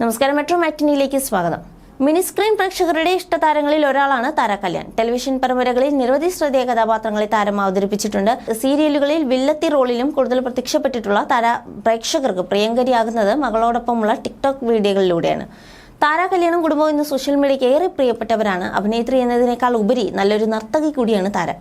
നമസ്കാരം, മെട്രോ മാറ്റിനിയിലേക്ക് സ്വാഗതം. Mini screen പ്രേക്ഷകരുടെ ഇഷ്ടതാരങ്ങളിൽ ഒരാളാണ് താര കല്യാൺ. ടെലിവിഷൻ പരമ്പരകളിൽ നിരവധി ശ്രദ്ധേയ കഥാപാത്രങ്ങളെ താരം അവതരിപ്പിച്ചിട്ടുണ്ട്. സീരിയലുകളിൽ വില്ലത്തി റോളിലും കൂടുതൽ പ്രത്യക്ഷപ്പെട്ടിട്ടുള്ള താര പ്രേക്ഷകർക്ക് പ്രിയങ്കരിയാകുന്നത് മകളോടൊപ്പമുള്ള ടിക്ടോക്ക് വീഡിയോകളിലൂടെയാണ്. താര കല്യാണും കുടുംബവും ഇന്ന് സോഷ്യൽ മീഡിയയ്ക്ക് ഏറെ പ്രിയപ്പെട്ടവരാണ്. അഭിനേത്രി എന്നതിനേക്കാൾ ഉപരി നല്ലൊരു നർത്തകി കൂടിയാണ് താര.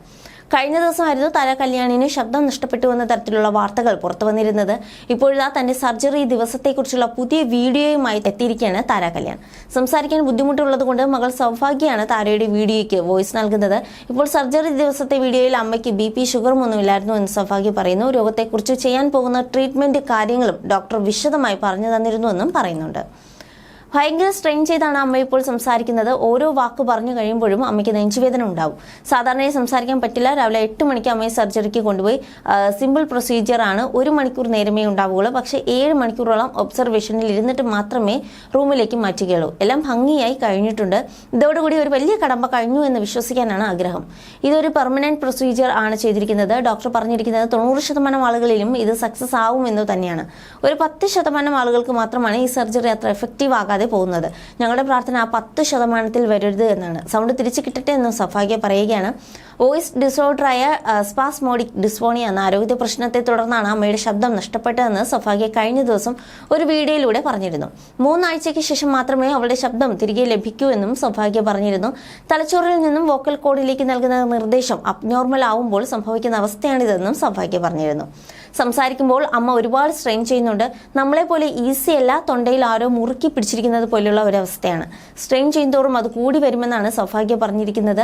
കഴിഞ്ഞ ദിവസമായിരുന്നു താര കല്യാണിന് ശബ്ദം നഷ്ടപ്പെട്ടു എന്ന തരത്തിലുള്ള വാർത്തകൾ പുറത്തു വന്നിരുന്നത്. ഇപ്പോഴാ തന്റെ സർജറി ദിവസത്തെക്കുറിച്ചുള്ള പുതിയ വീഡിയോയുമായി എത്തിയിരിക്കുകയാണ് താര കല്യാൺ. സംസാരിക്കാൻ ബുദ്ധിമുട്ടുള്ളതുകൊണ്ട് മകൾ സൗഭാഗ്യയാണ് താരയുടെ വീഡിയോയ്ക്ക് വോയിസ് നൽകുന്നത്. ഇപ്പോൾ സർജറി ദിവസത്തെ വീഡിയോയിൽ അമ്മയ്ക്ക് BP ഷുഗറും ഒന്നുമില്ലായിരുന്നു എന്ന് സൗഭാഗ്യ പറയുന്നു. രോഗത്തെക്കുറിച്ച് ചെയ്യാൻ പോകുന്ന ട്രീറ്റ്മെന്റ് കാര്യങ്ങളും ഡോക്ടർ വിശദമായി പറഞ്ഞു തന്നിരുന്നുവെന്നും പറയുന്നുണ്ട്. ഭയങ്കര സ്ട്രെയിൻ ചെയ്താണ് അമ്മ ഇപ്പോൾ സംസാരിക്കുന്നത്. ഓരോ വാക്ക് പറഞ്ഞു കഴിയുമ്പോഴും അമ്മയ്ക്ക് നെഞ്ചുവേദന ഉണ്ടാവും. സാധാരണയായി സംസാരിക്കാൻ പറ്റില്ല. രാവിലെ 8 മണിക്ക് അമ്മയെ സർജറിക്ക് കൊണ്ടുപോയി. സിമ്പിൾ പ്രൊസീജിയർ ആണ്. 1 മണിക്കൂർ നേരമേ ഉണ്ടാവുകയുള്ളൂ. പക്ഷേ 7 മണിക്കൂറോളം ഒബ്സർവേഷനിൽ ഇരുന്നിട്ട് മാത്രമേ റൂമിലേക്ക് മാറ്റുകയുള്ളൂ. എല്ലാം ഭംഗിയായി കഴിഞ്ഞിട്ടുണ്ട്. ഇതോടുകൂടി ഒരു വലിയ കടമ്പ കഴിഞ്ഞു എന്ന് വിശ്വസിക്കാനാണ് ആഗ്രഹം. ഇതൊരു പെർമനന്റ് പ്രൊസീജിയർ ആണ് ചെയ്തിരിക്കുന്നത്. ഡോക്ടർ പറഞ്ഞിരിക്കുന്നത് 90% ആളുകളിലും ഇത് സക്സസ് ആവുമെന്ന് തന്നെയാണ്. ഒരു 10% ആളുകൾക്ക് മാത്രമാണ് ഈ സർജറി അത്ര എഫക്റ്റീവ് ആകാതെ പോകുന്നത്. ഞങ്ങളുടെ പ്രാർത്ഥന ആ 10% വരരുത് എന്നാണ്. സൗണ്ട് തിരിച്ചു കിട്ടട്ടെ എന്ന് സൗഭാഗ്യ പറയുകയാണ്. വോയിസ് ഡിസോർഡറായ സ്പാസ്മോഡിക് ഡിസ്ഫോണിയ എന്ന ആരോഗ്യ പ്രശ്നത്തെ തുടർന്നാണ് അമ്മയുടെ ശബ്ദം നഷ്ടപ്പെട്ടതെന്ന് സൗഭാഗ്യ കഴിഞ്ഞ ദിവസം ഒരു വീഡിയോയിലൂടെ പറഞ്ഞിരുന്നു. 3 ആഴ്ചയ്ക്ക് ശേഷം മാത്രമേ അവളുടെ ശബ്ദം തിരികെ ലഭിക്കൂ എന്നും സൗഭാഗ്യ പറഞ്ഞിരുന്നു. തലച്ചോറിൽ നിന്നും വോക്കൽ കോഡിലേക്ക് നൽകുന്ന നിർദ്ദേശം അബ്നോർമൽ ആവുമ്പോൾ സംഭവിക്കുന്ന അവസ്ഥയാണിതെന്നും സൗഭാഗ്യ പറഞ്ഞിരുന്നു. സംസാരിക്കുമ്പോൾ അമ്മ ഒരുപാട് സ്ട്രെയിൻ ചെയ്യുന്നുണ്ട്. നമ്മളെ പോലെ ഈസി അല്ല. തൊണ്ടയിൽ ആരോ മുറുക്കി പിടിച്ചിരിക്കുന്നത് പോലുള്ള ഒരവസ്ഥയാണ്. സ്ട്രെയിൻ ചെയ്യുന്തോറും അത് കൂടി വരുമെന്നാണ് സൗഭാഗ്യ പറഞ്ഞിരിക്കുന്നത്.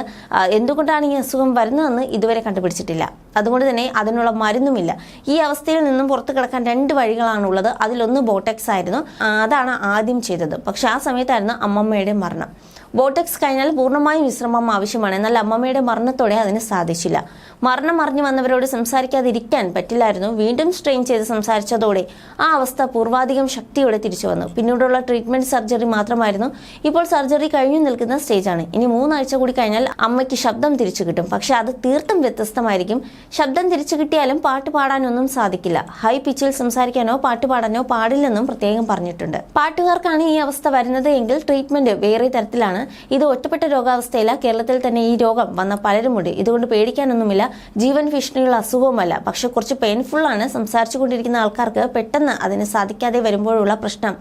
എന്തുകൊണ്ടാണ് ഈ അസുഖം വരുന്നതെന്ന് ഇതുവരെ കണ്ടുപിടിച്ചിട്ടില്ല. അതുകൊണ്ട് തന്നെ അതിനുള്ള മരുന്നുമില്ല. ഈ അവസ്ഥയിൽ നിന്നും പുറത്തു കിടക്കാൻ 2 വഴികളാണുള്ളത്. അതിലൊന്ന് ബോട്ടക്സ് ആയിരുന്നു. അതാണ് ആദ്യം ചെയ്തത്. പക്ഷെ ആ സമയത്തായിരുന്നു അമ്മമ്മയുടെ മരണം. ബോട്ടക്സ് കഴിഞ്ഞാൽ പൂർണ്ണമായും വിശ്രമം ആവശ്യമാണ്. എന്നാൽ അമ്മമ്മയുടെ മരണത്തോടെ അതിന് സാധിച്ചില്ല. മരണം അറിഞ്ഞു വന്നവരോട് സംസാരിക്കാതിരിക്കാൻ പറ്റില്ലായിരുന്നു. വീണ്ടും സ്ട്രെയിൻ ചെയ്ത് സംസാരിച്ചതോടെ ആ അവസ്ഥ പൂർവാധികം ശക്തിയോടെ തിരിച്ചു വന്നു. പിന്നീടുള്ള ട്രീറ്റ്മെന്റ് സർജറി മാത്രമായിരുന്നു. ഇപ്പോൾ സർജറി കഴിഞ്ഞു നിൽക്കുന്ന സ്റ്റേജാണ്. ഇനി 3 ആഴ്ച കൂടി കഴിഞ്ഞാൽ അമ്മയ്ക്ക് ശബ്ദം തിരിച്ചു കിട്ടും. പക്ഷെ അത് തീർത്തും വ്യത്യസ്തമായിരിക്കും. ശബ്ദം തിരിച്ചു കിട്ടിയാലും പാട്ട് പാടാനൊന്നും സാധിക്കില്ല. ഹൈ പിച്ചിൽ സംസാരിക്കാനോ പാട്ട് പാടാനോ പാടില്ലെന്നും പ്രത്യേകം പറഞ്ഞിട്ടുണ്ട്. പാട്ടുകാർക്കാണ് ഈ അവസ്ഥ വരുന്നത് എങ്കിൽ ട്രീറ്റ്മെന്റ് വേറെ തരത്തിലാണ്. ഇത് ഒറ്റപ്പെട്ട രോഗാവസ്ഥയില്ല. കേരളത്തിൽ തന്നെ ഈ രോഗം വന്ന പലരുമുണ്ട്. ഇതുകൊണ്ട് പേടിക്കാനൊന്നുമില്ല. ജീവൻ ഭീഷണിയുള്ള അസുഖവുമല്ല. പക്ഷെ കുറച്ച് പെയിൻഫുൾ ആണ്. സംസാരിച്ചു കൊണ്ടിരിക്കുന്ന ആൾക്കാർക്ക് പെട്ടെന്ന് അതിന് സാധിക്കാതെ വരുമ്പോഴുള്ള പ്രശ്നം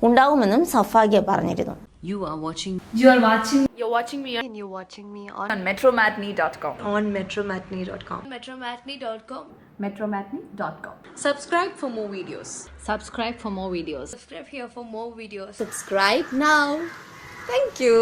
ഉണ്ടാവുമെന്നും സൗഭാഗ്യ പറഞ്ഞിരുന്നു. You're watching me on metromatney.com. metromatney.com. metromatney.com. Subscribe for more videos. Subscribe for more videos. Subscribe here for more videos. Subscribe now. Thank you.